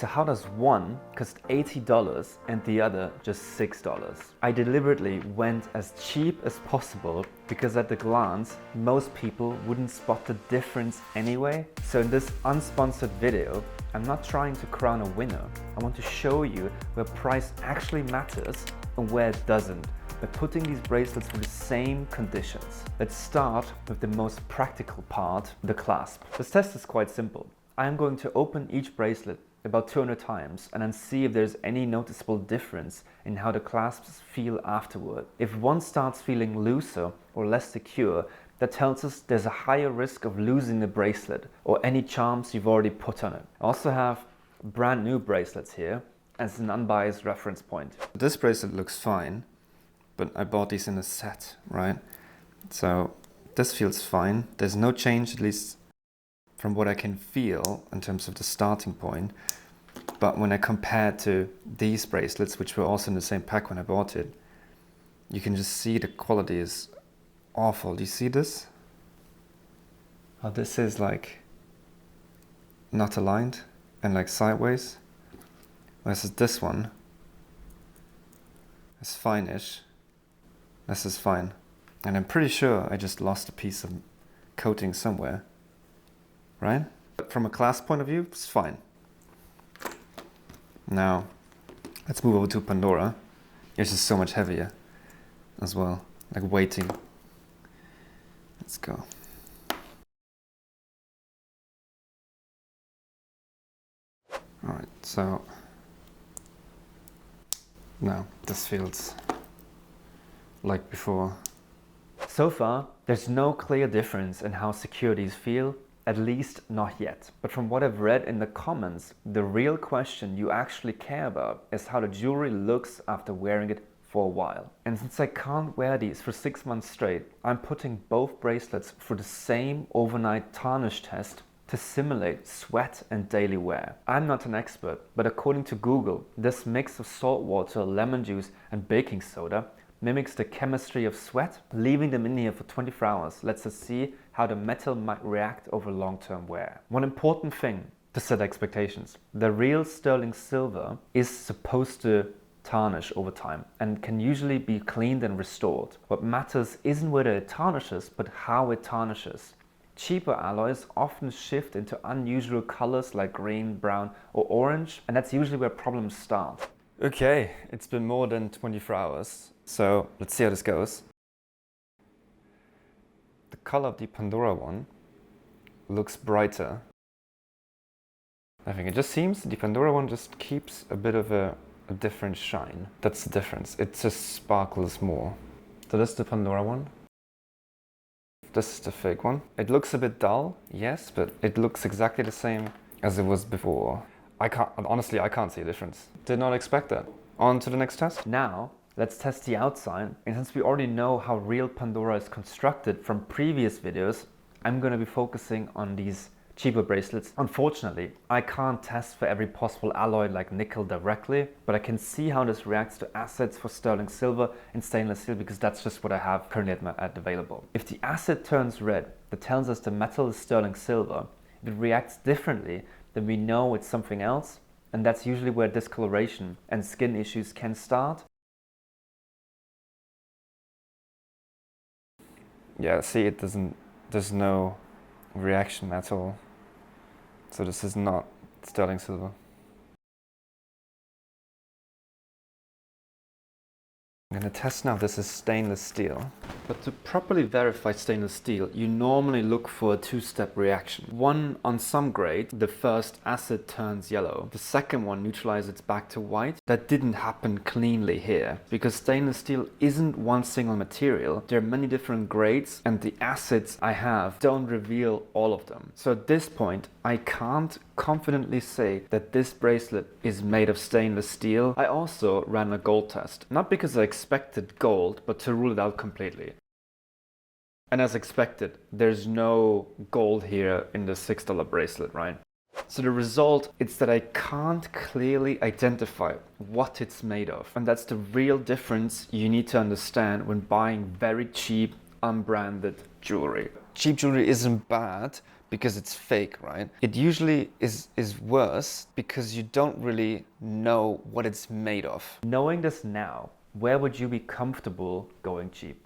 So how does one cost $80 and the other just $6? I deliberately went as cheap as possible because at a glance, most people wouldn't spot the difference anyway. So in this unsponsored video, I'm not trying to crown a winner. I want to show you where price actually matters and where it doesn't, by putting these bracelets through the same conditions. Let's start with the most practical part, the clasp. This test is quite simple. I am going to open each bracelet about 200 times and then see if there's any noticeable difference in how the clasps feel afterward. If one starts feeling looser or less secure, that tells us there's a higher risk of losing the bracelet or any charms you've already put on it. I also have brand new bracelets here as an unbiased reference point. This bracelet looks fine, but I bought these in a set, right? So this feels fine. There's no change, at least from what I can feel in terms of the starting point. But when I compare to these bracelets, which were also in the same pack when I bought it, you can just see the quality is awful. Do you see this? How this is like not aligned and like sideways. Whereas this one is fine-ish. This is fine. And I'm pretty sure I just lost a piece of coating somewhere. Right? But from a clasp point of view, it's fine. Now, let's move over to Pandora. It's just so much heavier as well, like weighting. Let's go. All right, so now this feels like before. So far, there's no clear difference in how secure these feel. At least not yet. But from what I've read in the comments, the real question you actually care about is how the jewelry looks after wearing it for a while. And since I can't wear these for 6 months straight, I'm putting both bracelets through the same overnight tarnish test to simulate sweat and daily wear. I'm not an expert, but according to Google, this mix of salt water, lemon juice and baking soda mimics the chemistry of sweat. Leaving them in here for 24 hours lets us see how the metal might react over long-term wear. One important thing to set expectations: the real sterling silver is supposed to tarnish over time and can usually be cleaned and restored. What matters isn't whether it tarnishes, but how it tarnishes. Cheaper alloys often shift into unusual colors like green, brown or orange, and that's usually where problems start. Okay, it's been more than 24 hours. So let's see how this goes. The color of the Pandora one looks brighter. I think it just seems the Pandora one just keeps a bit of a different shine. That's the difference. It just sparkles more. So this is the Pandora one. This is the fake one. It looks a bit dull, yes, but it looks exactly the same as it was before. Honestly, I can't see a difference. Did not expect that. On to the next test. Now, let's test the outside. And since we already know how real Pandora is constructed from previous videos, I'm going to be focusing on these cheaper bracelets. Unfortunately, I can't test for every possible alloy like nickel directly, but I can see how this reacts to acids for sterling silver and stainless steel because that's just what I have currently at available. If the acid turns red, that tells us the metal is sterling silver. If it reacts differently, then we know it's something else, and that's usually where discoloration and skin issues can start. Yeah, see, there's no reaction at all. So this is not sterling silver. I'm going to test now if this is stainless steel. But to properly verify stainless steel, you normally look for a two-step reaction. One, on some grade, the first acid turns yellow. The second one neutralizes it back to white. That didn't happen cleanly here, because stainless steel isn't one single material. There are many different grades, and the acids I have don't reveal all of them. So at this point, I can't confidently say that this bracelet is made of stainless steel. I also ran a gold test, not because I expected gold, but to rule it out completely. And as expected, there's no gold here in the $6 bracelet, right? So the result is that I can't clearly identify what it's made of. And that's the real difference you need to understand when buying very cheap, unbranded jewelry. Cheap jewelry isn't bad, because it's fake, right? It usually is worse because you don't really know what it's made of. Knowing this now, where would you be comfortable going cheap?